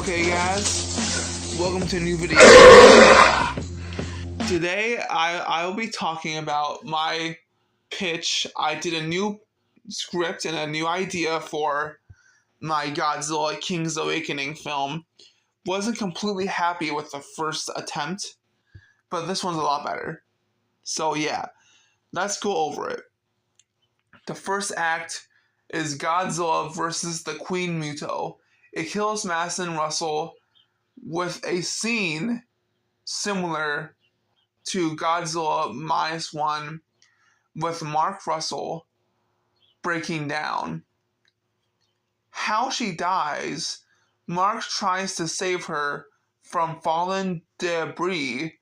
Okay guys, welcome to a new video. Today I will be talking about my pitch. I did a new script and a new idea for my Godzilla King's Awakening film. Wasn't completely happy with the first attempt, but this one's a lot better. So yeah, let's go over it. The first act is Godzilla versus the Queen Muto. It kills Madison Russell with a scene similar to Godzilla -1 with Mark Russell breaking down. How she dies, Mark tries to save her from fallen debris,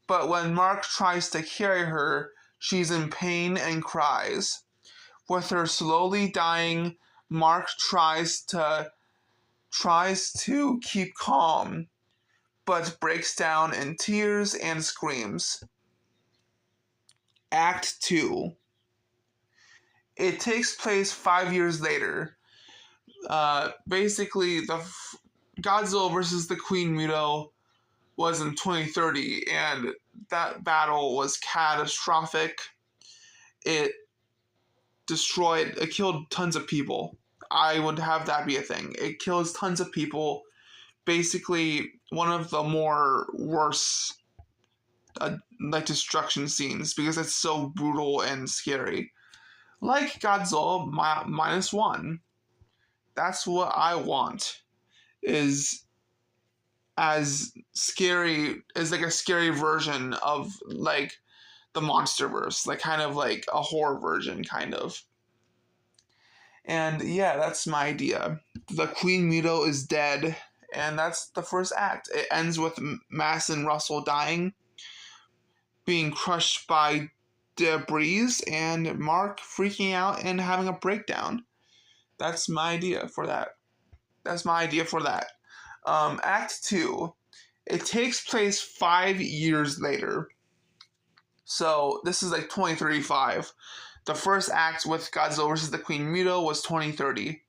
but when Mark tries to carry her, she's in pain and cries. With her slowly dying, Mark tries to keep calm, but breaks down in tears and screams. Act 2. It takes place 5 years later. Basically, the Godzilla versus the Queen Muto was in 2030, and that battle was catastrophic. It killed tons of people. I would have that be a thing. It kills tons of people. Basically, one of the more worse destruction scenes because it's so brutal and scary. Like Godzilla -1. That's what I want. Is as scary as like a scary version of like the Monsterverse, like kind of like a horror version, kind of. And yeah, that's my idea. The Queen Muto is dead, and that's the first act. It ends with Madison Russell dying, being crushed by debris, and Mark freaking out and having a breakdown. That's my idea for that. Act 2. It takes place 5 years later. So this is like 2035. The first act with Godzilla vs. the Queen Muto was 2030.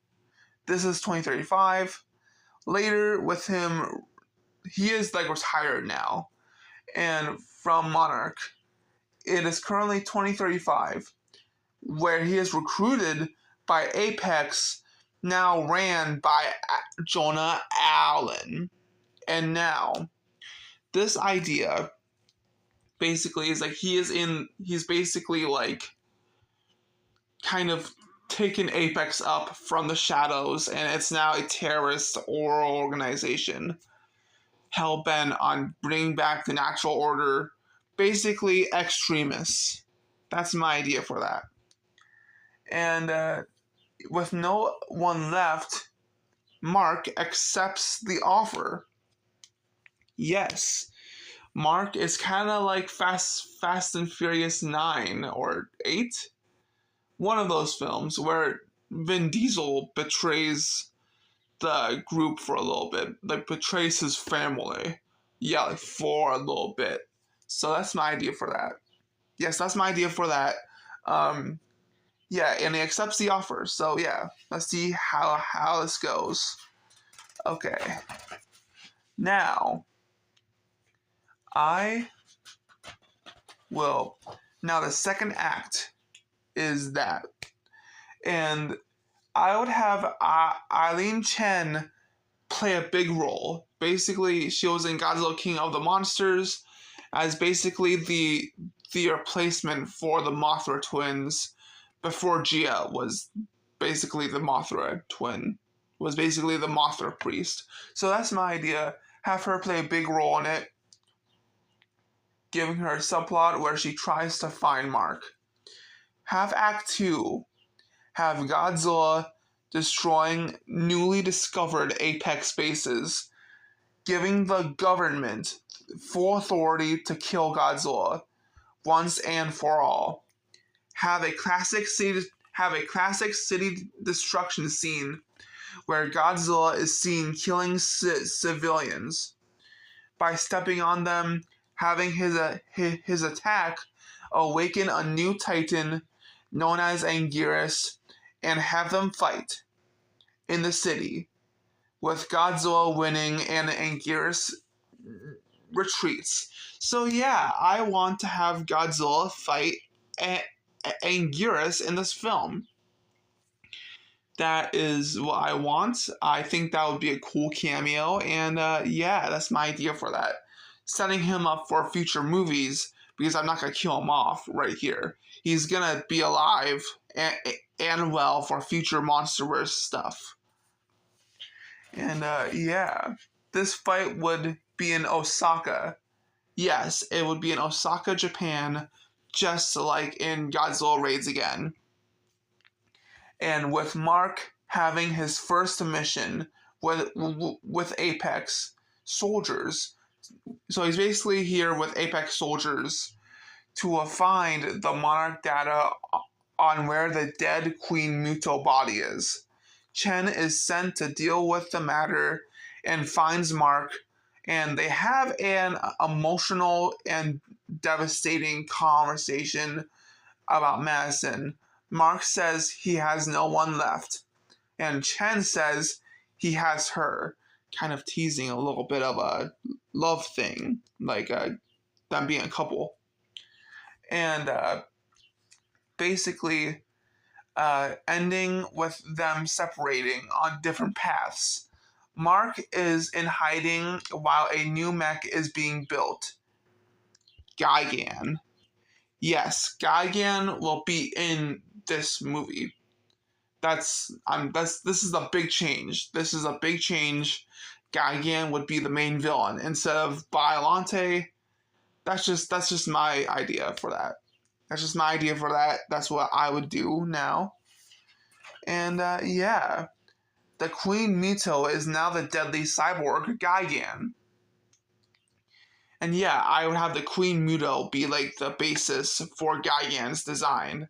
This is 2035. Later with him, he is like retired now. And from Monarch, it is currently 2035, where he is recruited by Apex, now ran by Jonah Allen. And now, this idea basically is like he's basically like kind of taken Apex up from the shadows, and it's now a terrorist organization hell-bent on bringing back the natural order. Basically, extremists. That's my idea for that. And with no one left, Mark accepts the offer. Yes, Mark is kind of like Fast and Furious 9 or 8. One of those films where Vin Diesel betrays the group for a little bit, like betrays his family. Yeah, like for a little bit. So that's my idea for that. Yes, that's my idea for that. Yeah, and he accepts the offer. So yeah, let's see how this goes. Okay. Now, the second act is that. And I would have Eileen Chen play a big role. Basically, she was in Godzilla King of the Monsters as basically the replacement for the Mothra twins before Gia was basically the Mothra twin, was basically the Mothra priest. So that's my idea. Have her play a big role in it, giving her a subplot where she tries to find Mark. Have Act 2 have Godzilla destroying newly discovered Apex bases, giving the government full authority to kill Godzilla once and for all. Have a classic city destruction scene where Godzilla is seen killing civilians by stepping on them, having his attack awaken a new titan known as Anguirus, and have them fight in the city. with Godzilla winning and Anguirus retreats. So yeah, I want to have Godzilla fight Anguirus in this film. That is what I want. I think that would be a cool cameo, and yeah, that's my idea for that. Setting him up for future movies, because I'm not gonna kill him off right here. He's gonna be alive and well for future Monsterverse stuff. And yeah, this fight would be in Osaka. Yes, it would be in Osaka, Japan, just like in Godzilla Raids Again. And with Mark having his first mission with Apex soldiers, so he's basically here with Apex soldiers to find the Monarch data on where the dead Queen Muto body is. Chen is sent to deal with the matter and finds Mark, and they have an emotional and devastating conversation about Madison. Mark says he has no one left, and Chen says he has her, kind of teasing a little bit of a love thing, like them being a couple. And basically ending with them separating on different paths. Mark is in hiding while a new mech is being built. Gigan. Yes, Gigan will be in this movie. This is a big change. This is a big change. Gigan would be the main villain instead of Biollante. That's just my idea for that. That's just my idea for that. That's what I would do now. And yeah, the Queen Mito is now the deadly cyborg Gigan. And yeah, I would have the Queen Muto be like the basis for Gigan's design.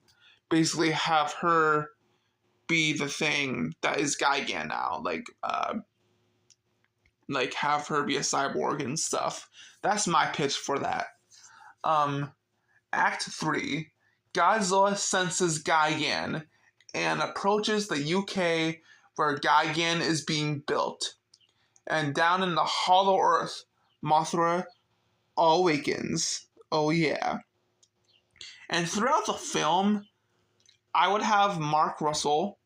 Basically have her be the thing that is Gigan now. Like have her be a cyborg and stuff. That's my pitch for that. Act 3. Godzilla senses Gigan and approaches the UK where Gigan is being built. And down in the Hollow Earth, Mothra awakens. Oh yeah. And throughout the film, I would have Mark Russell,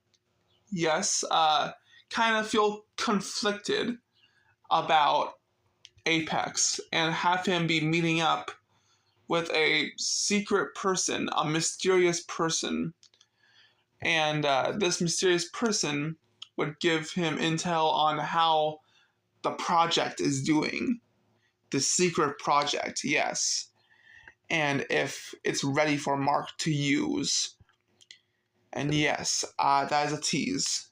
yes, kind of feel conflicted about Apex and have him be meeting up with a secret person, a mysterious person. And this mysterious person would give him intel on how the project is doing. The secret project, yes. And if it's ready for Mark to use. And yes, that is a tease.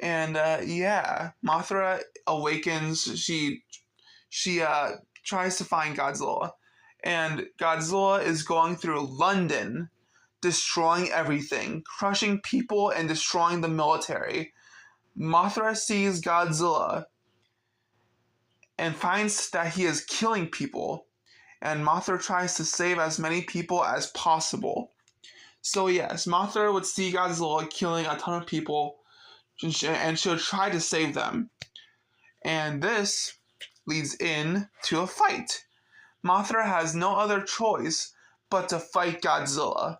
And yeah, Mothra awakens. She tries to find Godzilla. And Godzilla is going through London, destroying everything, crushing people and destroying the military. Mothra sees Godzilla and finds that he is killing people, and Mothra tries to save as many people as possible. So yes, Mothra would see Godzilla killing a ton of people, and she'll try to save them. And this leads in to a fight. Mothra has no other choice but to fight Godzilla.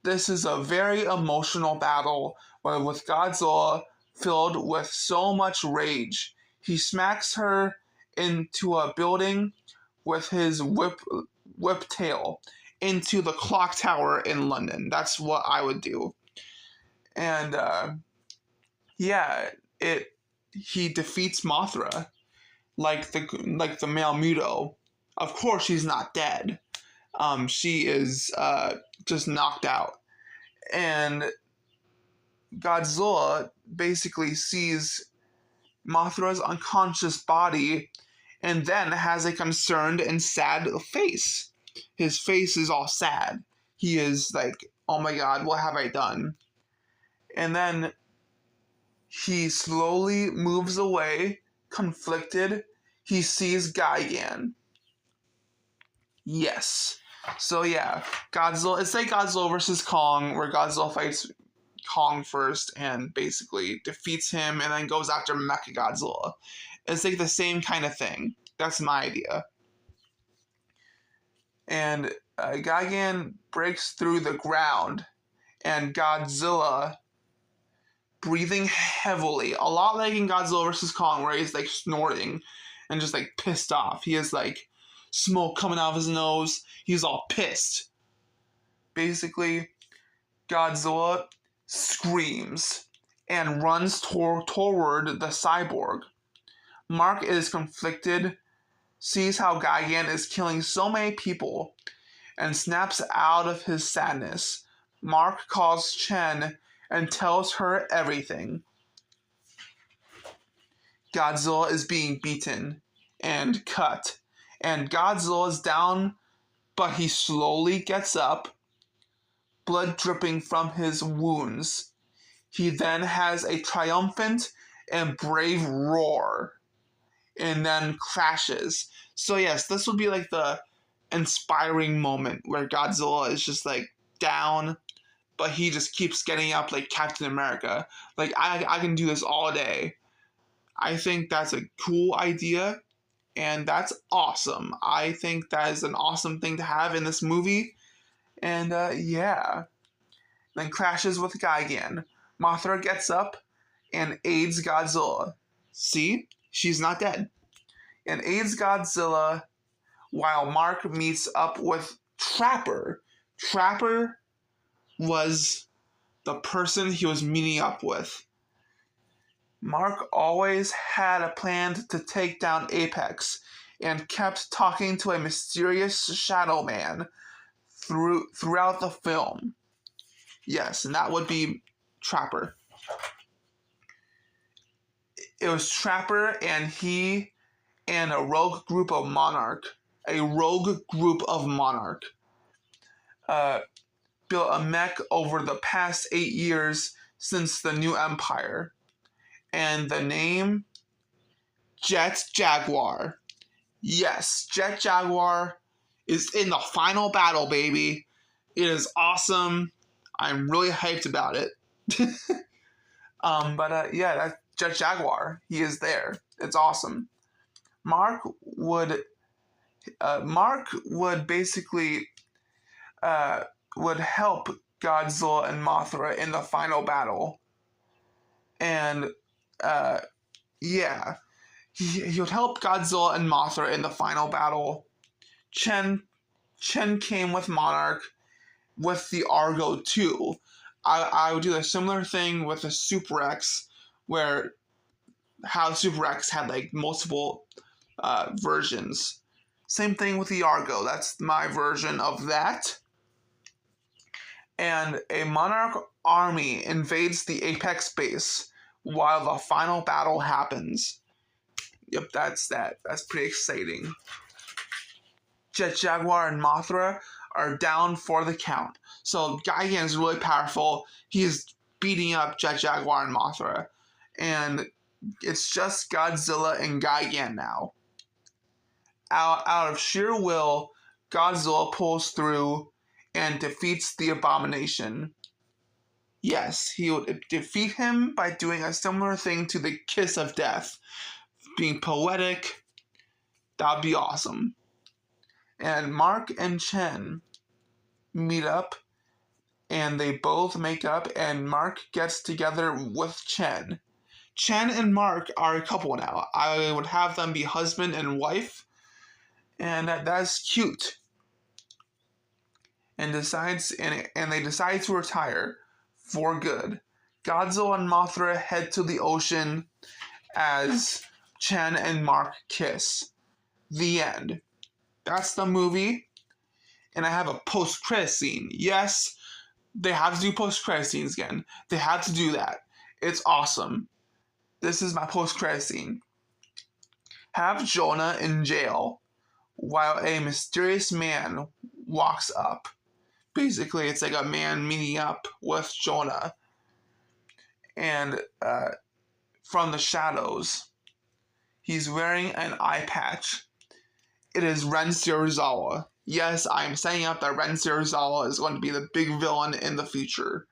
This is a very emotional battle with Godzilla filled with so much rage. He smacks her into a building with his whip tail into the clock tower in London. That's what I would do. And yeah, he defeats Mothra like the male Muto. Of course, she's not dead. She is just knocked out. And Godzilla basically sees Mothra's unconscious body and then has a concerned and sad face. His face is all sad. He is like, oh my god, what have I done? And then he slowly moves away, conflicted. He sees Gigan. Yes. So yeah, Godzilla. It's like Godzilla versus Kong, where Godzilla fights Kong first and basically defeats him and then goes after Mechagodzilla. It's like the same kind of thing. That's my idea. And Gigan breaks through the ground, and Godzilla, breathing heavily, a lot like in Godzilla vs. Kong, where he's like snorting and just like pissed off. He has like smoke coming out of his nose. He's all pissed. Basically, Godzilla screams and runs toward the cyborg. Mark is conflicted, sees how Gigan is killing so many people, and snaps out of his sadness. Mark calls Chen and tells her everything. Godzilla is being beaten and cut, and Godzilla is down, but he slowly gets up, blood dripping from his wounds. He then has a triumphant and brave roar, and then crashes. So yes, this would be like the inspiring moment where Godzilla is just like down, but he just keeps getting up like Captain America. Like, I can do this all day. I think that's a cool idea, and that's awesome. I think that is an awesome thing to have in this movie. And yeah. Then crashes with Gigan. Mothra gets up and aids Godzilla. See? She's not dead. And aids Godzilla while Mark meets up with Trapper. Trapper was the person he was meeting up with. Mark always had a plan to take down Apex and kept talking to a mysterious shadow man throughout the film. Yes, and that would be Trapper. It was Trapper and he and a rogue group of Monarch. Built a mech over the past 8 years since the new Empire. And the name? Jet Jaguar. Yes, Jet Jaguar is in the final battle, baby. It is awesome. I'm really hyped about it. Yeah, that's Jet Jaguar. He is there. It's awesome. Mark would basically would help Godzilla and Mothra in the final battle. And yeah, he would help Godzilla and Mothra in the final battle. Chen came with Monarch with the Argo too. I would do a similar thing with the Super X, where how Super X had like multiple versions. Same thing with the Argo. That's my version of that. And a Monarch army invades the Apex base while the final battle happens. Yep, that's that. That's pretty exciting. Jet Jaguar and Mothra are down for the count. So Gigan is really powerful. He is beating up Jet Jaguar and Mothra. And it's just Godzilla and Gigan now. Out of sheer will, Godzilla pulls through and defeats the Abomination. Yes, he would defeat him by doing a similar thing to the Kiss of Death. Being poetic, that'd be awesome. And Mark and Chen meet up, and they both make up, and Mark gets together with Chen. Chen and Mark are a couple now. I would have them be husband and wife, and that's cute. And they decide to retire for good. Godzilla and Mothra head to the ocean as Chen and Mark kiss. The end. That's the movie. And I have a post-credit scene. Yes, they have to do post-credit scenes again. They have to do that. It's awesome. This is my post-credit scene. Have Jonah in jail while a mysterious man walks up. Basically, it's like a man meeting up with Jonah. And from the shadows, he's wearing an eye patch. It is Ren Serizawa. Yes, I'm saying up that Ren Serizawa is going to be the big villain in the future.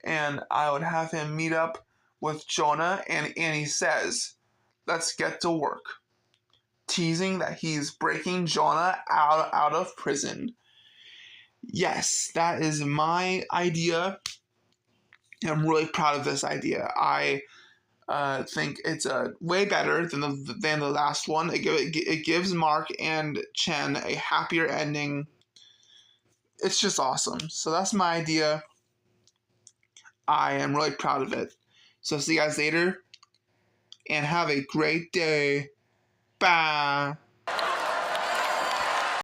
and I would have him meet up with Jonah, and Annie says, "Let's get to work," teasing that he's breaking Jonah out of prison. Yes, that is my idea. I'm really proud of this idea. I think it's way better than the last one. It gives Mark and Chen a happier ending. It's just awesome. So that's my idea. I am really proud of it. So see you guys later, and have a great day. Bye.